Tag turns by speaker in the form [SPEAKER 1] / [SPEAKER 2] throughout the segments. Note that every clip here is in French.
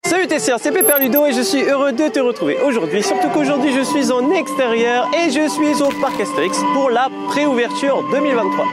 [SPEAKER 1] Salut Tesseur, c'est Pépère Ludo et je suis heureux de te retrouver aujourd'hui. Surtout qu'aujourd'hui je suis en extérieur et je suis au parc Astérix pour la préouverture 2023.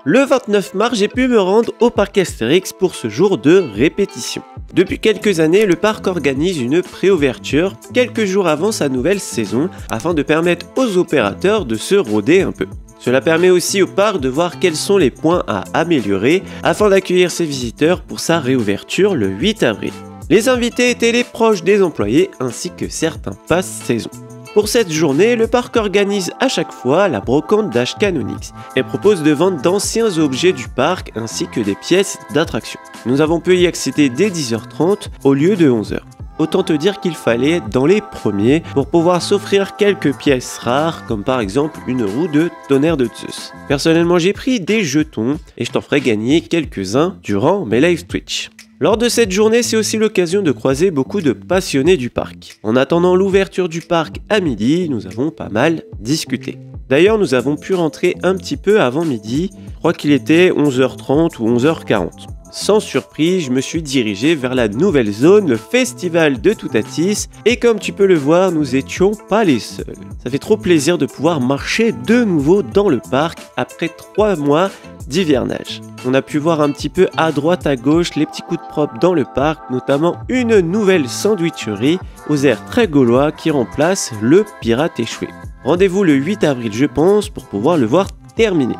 [SPEAKER 1] Le 29 mars, j'ai pu me rendre au parc Astérix pour ce jour de répétition. Depuis quelques années, le parc organise une préouverture quelques jours avant sa nouvelle saison afin de permettre aux opérateurs de se roder un peu. Cela permet aussi au parc de voir quels sont les points à améliorer afin d'accueillir ses visiteurs pour sa réouverture le 8 avril. Les invités étaient les proches des employés ainsi que certains passe-saison. Pour cette journée, le parc organise à chaque fois la brocante d'Ash Canonix et propose de vendre d'anciens objets du parc ainsi que des pièces d'attraction. Nous avons pu y accéder dès 10h30 au lieu de 11h. Autant te dire qu'il fallait être dans les premiers pour pouvoir s'offrir quelques pièces rares comme par exemple une roue de tonnerre de Zeus. Personnellement j'ai pris des jetons et je t'en ferai gagner quelques-uns durant mes live Twitch. Lors de cette journée, c'est aussi l'occasion de croiser beaucoup de passionnés du parc. En attendant l'ouverture du parc à midi, nous avons pas mal discuté. D'ailleurs, nous avons pu rentrer un petit peu avant midi, je crois qu'il était 11h30 ou 11h40. Sans surprise, je me suis dirigé vers la nouvelle zone, le festival de Toutatis, et comme tu peux le voir, nous étions pas les seuls. Ça fait trop plaisir de pouvoir marcher de nouveau dans le parc après 3 mois d'hivernage. On a pu voir un petit peu à droite à gauche les petits coups de propre dans le parc, notamment une nouvelle sandwicherie aux airs très gaulois qui remplace le pirate échoué. Rendez-vous le 8 avril je pense pour pouvoir le voir terminé.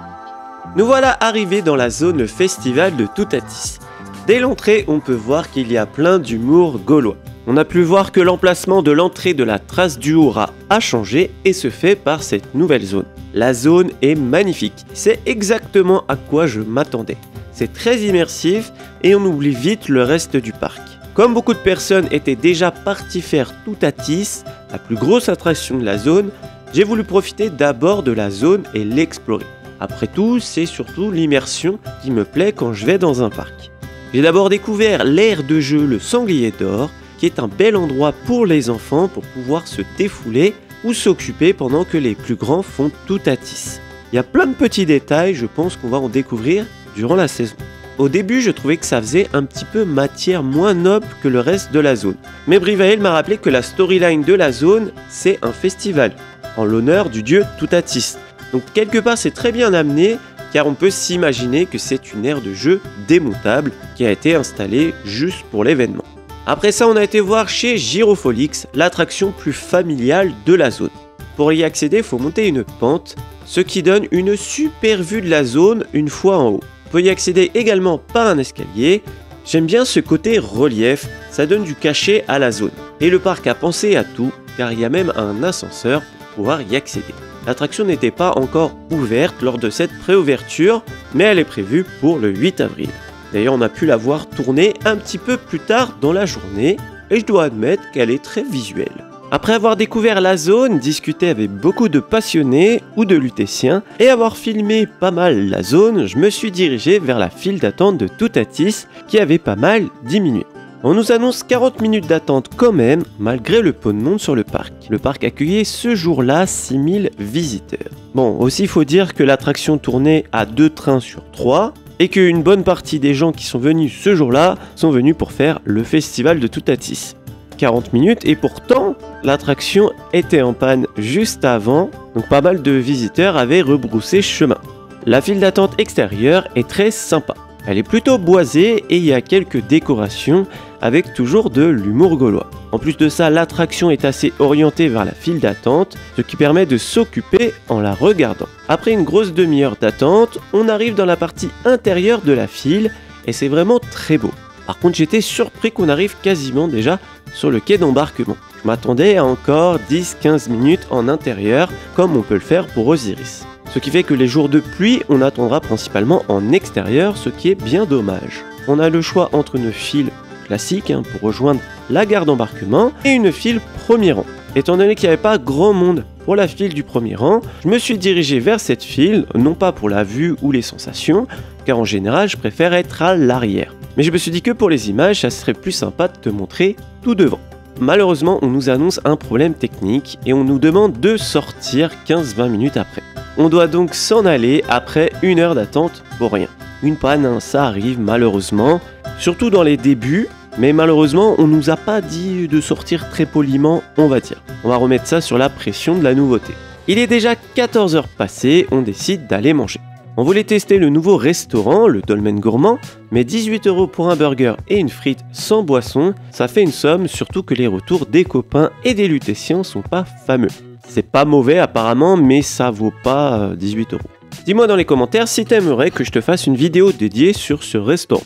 [SPEAKER 1] Nous voilà arrivés dans la zone le festival de Toutatis. Dès l'entrée, on peut voir qu'il y a plein d'humour gaulois. On a pu voir que l'emplacement de l'entrée de la trace du Hura a changé et se fait par cette nouvelle zone. La zone est magnifique, c'est exactement à quoi je m'attendais. C'est très immersif et on oublie vite le reste du parc. Comme beaucoup de personnes étaient déjà parties faire Toutatis, la plus grosse attraction de la zone, j'ai voulu profiter d'abord de la zone et l'explorer. Après tout, c'est surtout l'immersion qui me plaît quand je vais dans un parc. J'ai d'abord découvert l'aire de jeu Le Sanglier d'Or, qui est un bel endroit pour les enfants pour pouvoir se défouler ou s'occuper pendant que les plus grands font Toutatis. Il y a plein de petits détails, je pense qu'on va en découvrir durant la saison. Au début, je trouvais que ça faisait un petit peu matière moins noble que le reste de la zone. Mais Brivael m'a rappelé que la storyline de la zone, c'est un festival, en l'honneur du dieu Toutatis. Donc quelque part c'est très bien amené car on peut s'imaginer que c'est une aire de jeu démontable qui a été installée juste pour l'événement. Après ça on a été voir chez Gyrofolix, l'attraction plus familiale de la zone. Pour y accéder il faut monter une pente, ce qui donne une super vue de la zone une fois en haut. On peut y accéder également par un escalier. J'aime bien ce côté relief, ça donne du cachet à la zone. Et le parc a pensé à tout car il y a même un ascenseur pour pouvoir y accéder. L'attraction n'était pas encore ouverte lors de cette préouverture, mais elle est prévue pour le 8 avril. D'ailleurs, on a pu la voir tourner un petit peu plus tard dans la journée, et je dois admettre qu'elle est très visuelle. Après avoir découvert la zone, discuté avec beaucoup de passionnés ou de lutétiens, et avoir filmé pas mal la zone, je me suis dirigé vers la file d'attente de Toutatis, qui avait pas mal diminué. On nous annonce 40 minutes d'attente quand même, malgré le peu de monde sur le parc. Le parc accueillait ce jour-là 6000 visiteurs. Bon, aussi il faut dire que l'attraction tournait à 2 trains sur 3, et qu'une bonne partie des gens qui sont venus ce jour-là sont venus pour faire le festival de Toutatis. 40 minutes, et pourtant, l'attraction était en panne juste avant, donc pas mal de visiteurs avaient rebroussé chemin. La file d'attente extérieure est très sympa. Elle est plutôt boisée et il y a quelques décorations avec toujours de l'humour gaulois. En plus de ça, l'attraction est assez orientée vers la file d'attente, ce qui permet de s'occuper en la regardant. Après une grosse demi-heure d'attente, on arrive dans la partie intérieure de la file et c'est vraiment très beau. Par contre, j'étais surpris qu'on arrive quasiment déjà sur le quai d'embarquement. Je m'attendais à encore 10-15 minutes en intérieur, comme on peut le faire pour Osiris. Ce qui fait que les jours de pluie, on attendra principalement en extérieur, ce qui est bien dommage. On a le choix entre une file classique pour rejoindre la gare d'embarquement et une file premier rang. Étant donné qu'il n'y avait pas grand monde pour la file du premier rang, je me suis dirigé vers cette file, non pas pour la vue ou les sensations, car en général je préfère être à l'arrière. Mais je me suis dit que pour les images, ça serait plus sympa de te montrer tout devant. Malheureusement, on nous annonce un problème technique et on nous demande de sortir 15-20 minutes après. On doit donc s'en aller après 1 heure d'attente pour rien. Une panne, ça arrive malheureusement, surtout dans les débuts, Mais malheureusement, on nous a pas dit de sortir très poliment, on va dire. On va remettre ça sur la pression de la nouveauté. Il est déjà 14 h passées, on décide d'aller manger. On voulait tester le nouveau restaurant, le Dolmen Gourmand, mais 18 € pour un burger et une frite sans boisson, ça fait une somme, surtout que les retours des copains et des lutétiens sont pas fameux. C'est pas mauvais apparemment, mais ça vaut pas 18 €. Dis-moi dans les commentaires si t'aimerais que je te fasse une vidéo dédiée sur ce restaurant.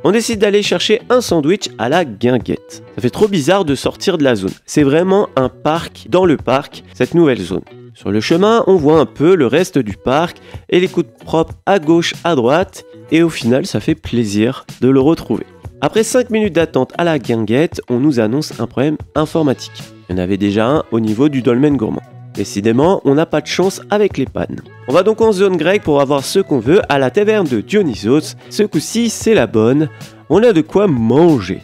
[SPEAKER 1] On décide d'aller chercher un sandwich à la guinguette. Ça fait trop bizarre de sortir de la zone. C'est vraiment un parc dans le parc, cette nouvelle zone. Sur le chemin, on voit un peu le reste du parc et les coups de propre à gauche, à droite. Et au final, ça fait plaisir de le retrouver. Après 5 minutes d'attente à la guinguette, on nous annonce un problème informatique. Il y en avait déjà un au niveau du Dolmen Gourmand. Décidément, on n'a pas de chance avec les pannes. On va donc en zone grecque pour avoir ce qu'on veut à la taverne de Dionysos. Ce coup-ci, c'est la bonne. On a de quoi manger.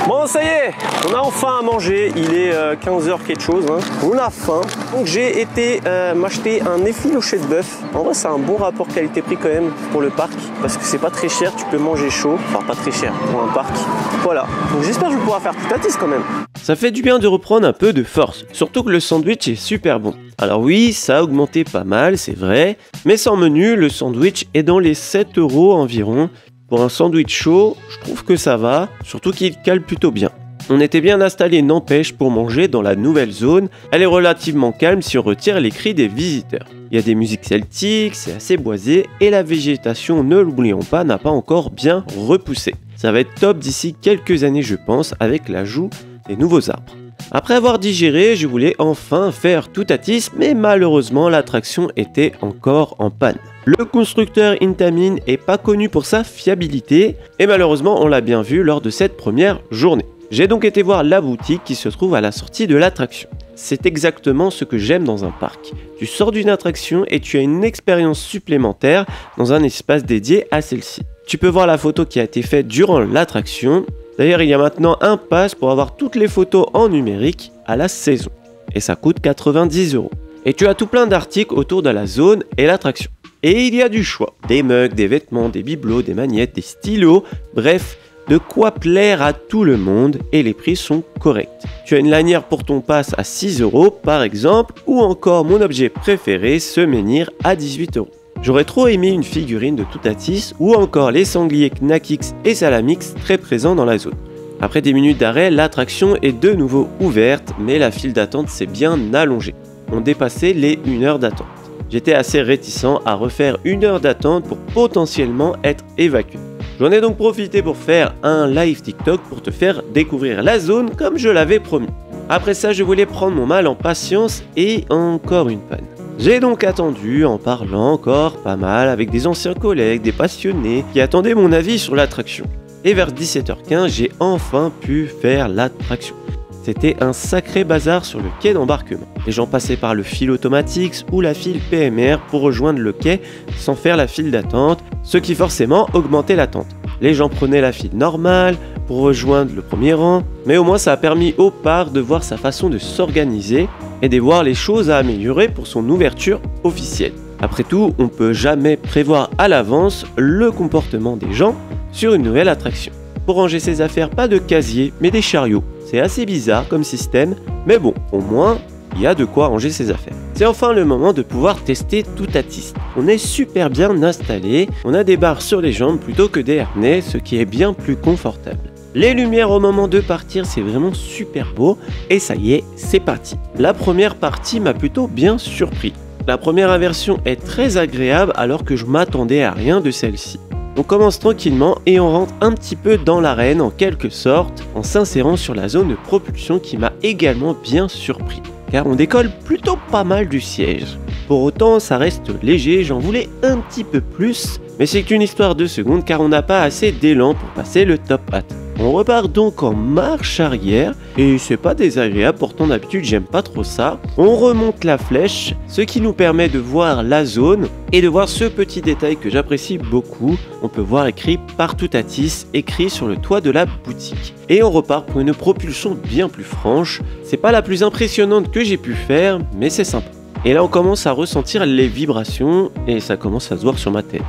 [SPEAKER 1] Bon, ça y est, on a enfin à manger. Il est 15 h quelque chose. Hein. On a faim. Donc j'ai été m'acheter un effiloché de bœuf. En vrai, c'est un bon rapport qualité-prix quand même pour le parc. Parce que c'est pas très cher, tu peux manger chaud. Enfin, pas très cher pour un parc. Voilà. Donc j'espère que je vais pouvoir faire tout à tisse quand même. Ça fait du bien de reprendre un peu de force. Surtout que le sandwich est super bon. Alors oui, ça a augmenté pas mal, c'est vrai. Mais sans menu, le sandwich est dans les 7 € environ. Pour un sandwich chaud, je trouve que ça va, surtout qu'il cale plutôt bien. On était bien installé, n'empêche, pour manger dans la nouvelle zone. Elle est relativement calme si on retire les cris des visiteurs. Il y a des musiques celtiques, c'est assez boisé, et la végétation, ne l'oublions pas, n'a pas encore bien repoussé. Ça va être top d'ici quelques années, je pense, avec l'ajout des nouveaux arbres. Après avoir digéré, je voulais enfin faire tout à tisse, mais malheureusement l'attraction était encore en panne. Le constructeur Intamin est pas connu pour sa fiabilité, et malheureusement on l'a bien vu lors de cette première journée. J'ai donc été voir la boutique qui se trouve à la sortie de l'attraction. C'est exactement ce que j'aime dans un parc. Tu sors d'une attraction et tu as une expérience supplémentaire dans un espace dédié à celle-ci. Tu peux voir la photo qui a été faite durant l'attraction. D'ailleurs, il y a maintenant un pass pour avoir toutes les photos en numérique à la saison. Et ça coûte 90 €. Et tu as tout plein d'articles autour de la zone et l'attraction. Et il y a du choix. Des mugs, des vêtements, des bibelots, des magnettes, des stylos. Bref, de quoi plaire à tout le monde et les prix sont corrects. Tu as une lanière pour ton pass à 6 € par exemple. Ou encore mon objet préféré, ce menhir à 18 €. J'aurais trop aimé une figurine de Toutatis ou encore les sangliers Knackix et Salamix très présents dans la zone. Après des minutes d'arrêt, l'attraction est de nouveau ouverte, mais la file d'attente s'est bien allongée. On dépassait les 1 heure d'attente. J'étais assez réticent à refaire 1 heure d'attente pour potentiellement être évacué. J'en ai donc profité pour faire un live TikTok pour te faire découvrir la zone comme je l'avais promis. Après ça, je voulais prendre mon mal en patience et encore une panne. J'ai donc attendu en parlant encore pas mal avec des anciens collègues, des passionnés qui attendaient mon avis sur l'attraction. Et vers 17 h 15, j'ai enfin pu faire l'attraction. C'était un sacré bazar sur le quai d'embarquement. Les gens passaient par le fil automatique ou la file PMR pour rejoindre le quai sans faire la file d'attente, ce qui forcément augmentait l'attente. Les gens prenaient la file normale pour rejoindre le premier rang, mais au moins ça a permis au parc de voir sa façon de s'organiser et de voir les choses à améliorer pour son ouverture officielle. Après tout, on peut jamais prévoir à l'avance le comportement des gens sur une nouvelle attraction. Pour ranger ses affaires, pas de casier, mais des chariots. C'est assez bizarre comme système, mais bon, au moins, il y a de quoi ranger ses affaires. C'est enfin le moment de pouvoir tester Toutatis. On est super bien installé, on a des barres sur les jambes plutôt que des harnais, ce qui est bien plus confortable. Les lumières au moment de partir, c'est vraiment super beau, et ça y est, c'est parti. La première partie m'a plutôt bien surpris. La première inversion est très agréable alors que je m'attendais à rien de celle-ci. On commence tranquillement et on rentre un petit peu dans l'arène en quelque sorte, en s'insérant sur la zone de propulsion qui m'a également bien surpris. Car on décolle plutôt pas mal du siège. Pour autant, ça reste léger, j'en voulais un petit peu plus, mais c'est qu'une histoire de secondes car on n'a pas assez d'élan pour passer le top hat. On repart donc en marche arrière, et c'est pas désagréable, pourtant d'habitude j'aime pas trop ça. On remonte la flèche, ce qui nous permet de voir la zone, et de voir ce petit détail que j'apprécie beaucoup. On peut voir écrit par Toutatis, écrit sur le toit de la boutique. Et on repart pour une propulsion bien plus franche. C'est pas la plus impressionnante que j'ai pu faire, mais c'est sympa. Et là on commence à ressentir les vibrations, et ça commence à se voir sur ma tête.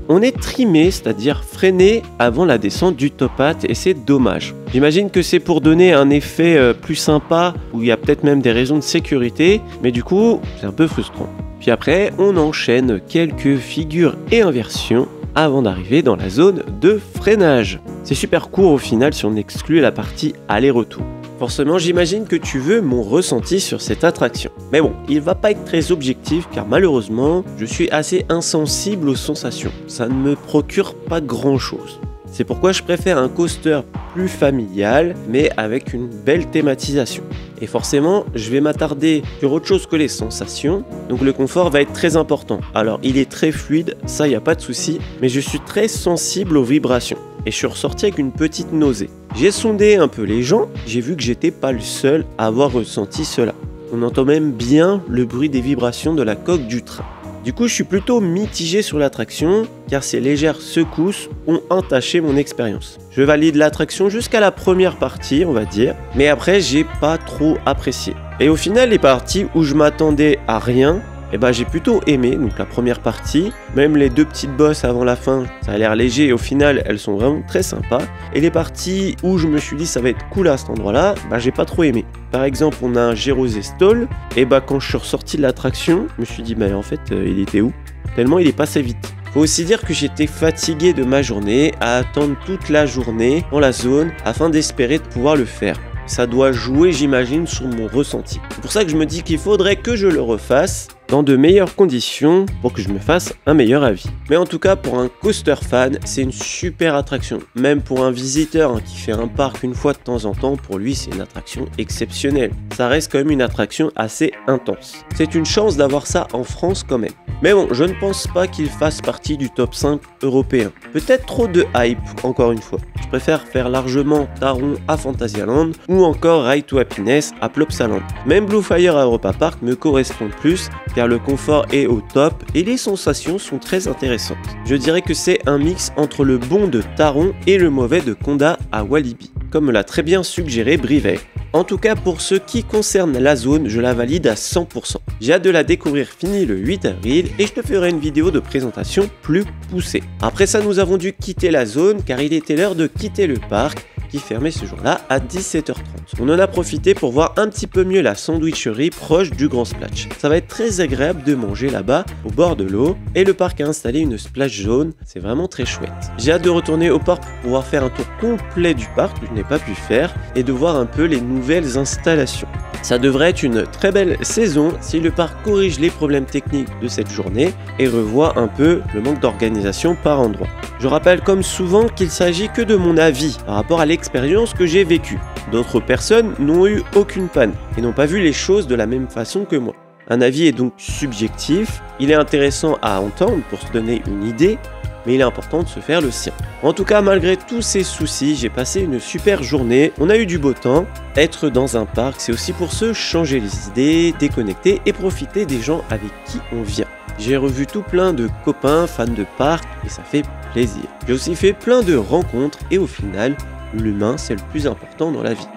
[SPEAKER 1] on est trimé, c'est-à-dire freiné avant la descente du top hat et c'est dommage. J'imagine que c'est pour donner un effet plus sympa où il y a peut-être même des raisons de sécurité, mais du coup c'est un peu frustrant. Puis après on enchaîne quelques figures et inversions avant d'arriver dans la zone de freinage. C'est super court au final si on exclut la partie aller-retour. Forcément, j'imagine que tu veux mon ressenti sur cette attraction. Mais bon, il va pas être très objectif car malheureusement, je suis assez insensible aux sensations. Ça ne me procure pas grand chose. C'est pourquoi je préfère un coaster plus familial, mais avec une belle thématisation. Et forcément, je vais m'attarder sur autre chose que les sensations, donc le confort va être très important. Alors, il est très fluide, ça y a pas de souci, mais je suis très sensible aux vibrations. Et je suis ressorti avec une petite nausée. J'ai sondé un peu les gens, j'ai vu que j'étais pas le seul à avoir ressenti cela. On entend même bien le bruit des vibrations de la coque du train. Du coup, je suis plutôt mitigé sur l'attraction, car ces légères secousses ont entaché mon expérience. Je valide l'attraction jusqu'à la première partie, on va dire, mais après, j'ai pas trop apprécié. Et au final, les parties où je m'attendais à rien, j'ai plutôt aimé, donc la première partie, même les deux petites bosses avant la fin, ça a l'air léger et au final elles sont vraiment très sympas. Et les parties où je me suis dit ça va être cool à cet endroit là, j'ai pas trop aimé. Par exemple on a un Gérosé Stall, et quand je suis ressorti de l'attraction, je me suis dit en fait il était où? Tellement il est passé vite. Faut aussi dire que j'étais fatigué de ma journée à attendre toute la journée dans la zone afin d'espérer de pouvoir le faire. Ça doit jouer, j'imagine, sur mon ressenti. C'est pour ça que je me dis qu'il faudrait que je le refasse dans de meilleures conditions pour que je me fasse un meilleur avis. Mais en tout cas, pour un coaster fan, c'est une super attraction. Même pour un visiteur qui fait un parc une fois de temps en temps, pour lui, c'est une attraction exceptionnelle. Ça reste quand même une attraction assez intense. C'est une chance d'avoir ça en France quand même. Mais bon, je ne pense pas qu'il fasse partie du top 5 européen. Peut-être trop de hype, encore une fois. Je préfère faire largement Taron à Phantasialand ou encore Ride to Happiness à Plopsaland. Même Blue Fire à Europa Park me correspond plus car le confort est au top et les sensations sont très intéressantes. Je dirais que c'est un mix entre le bon de Taron et le mauvais de Conda à Walibi, comme l'a très bien suggéré Brivet. En tout cas, pour ce qui concerne la zone, je la valide à 100%. J'ai hâte de la découvrir finie le 8 avril et je te ferai une vidéo de présentation plus poussée. Après ça, nous avons dû quitter la zone car il était l'heure de quitter le parc qui fermait ce jour-là à 17h30. On en a profité pour voir un petit peu mieux la sandwicherie proche du Grand Splash. Ça va être très agréable de manger là-bas au bord de l'eau et le parc a installé une splash zone, c'est vraiment très chouette. J'ai hâte de retourner au parc pour pouvoir faire un tour complet du parc que je n'ai pas pu faire et de voir un peu les nouvelles installations. Ça devrait être une très belle saison si le parc corrige les problèmes techniques de cette journée et revoit un peu le manque d'organisation par endroit. Je rappelle comme souvent qu'il s'agit que de mon avis par rapport à l'expérience que j'ai vécue. D'autres personnes n'ont eu aucune panne et n'ont pas vu les choses de la même façon que moi. Un avis est donc subjectif, il est intéressant à entendre pour se donner une idée, mais il est important de se faire le sien. En tout cas, malgré tous ces soucis, j'ai passé une super journée, on a eu du beau temps. Être dans un parc, c'est aussi pour se changer les idées, déconnecter et profiter des gens avec qui on vient. J'ai revu tout plein de copains fans de parc et ça fait plaisir. J'ai aussi fait plein de rencontres et au final, l'humain c'est le plus important dans la vie.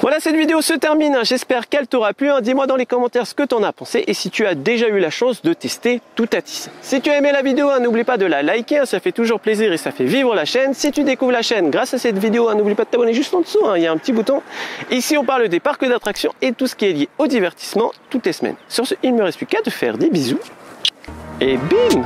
[SPEAKER 1] Voilà, cette vidéo se termine, j'espère qu'elle t'aura plu. Dis-moi dans les commentaires ce que t'en as pensé et si tu as déjà eu la chance de tester Toutatis. Si tu as aimé la vidéo, n'oublie pas de la liker, ça fait toujours plaisir et ça fait vivre la chaîne. Si tu découvres la chaîne grâce à cette vidéo, n'oublie pas de t'abonner juste en dessous, il y a un petit bouton. Ici on parle des parcs d'attractions et tout ce qui est lié au divertissement toutes les semaines. Sur ce, il ne me reste plus qu'à te faire des bisous et bim!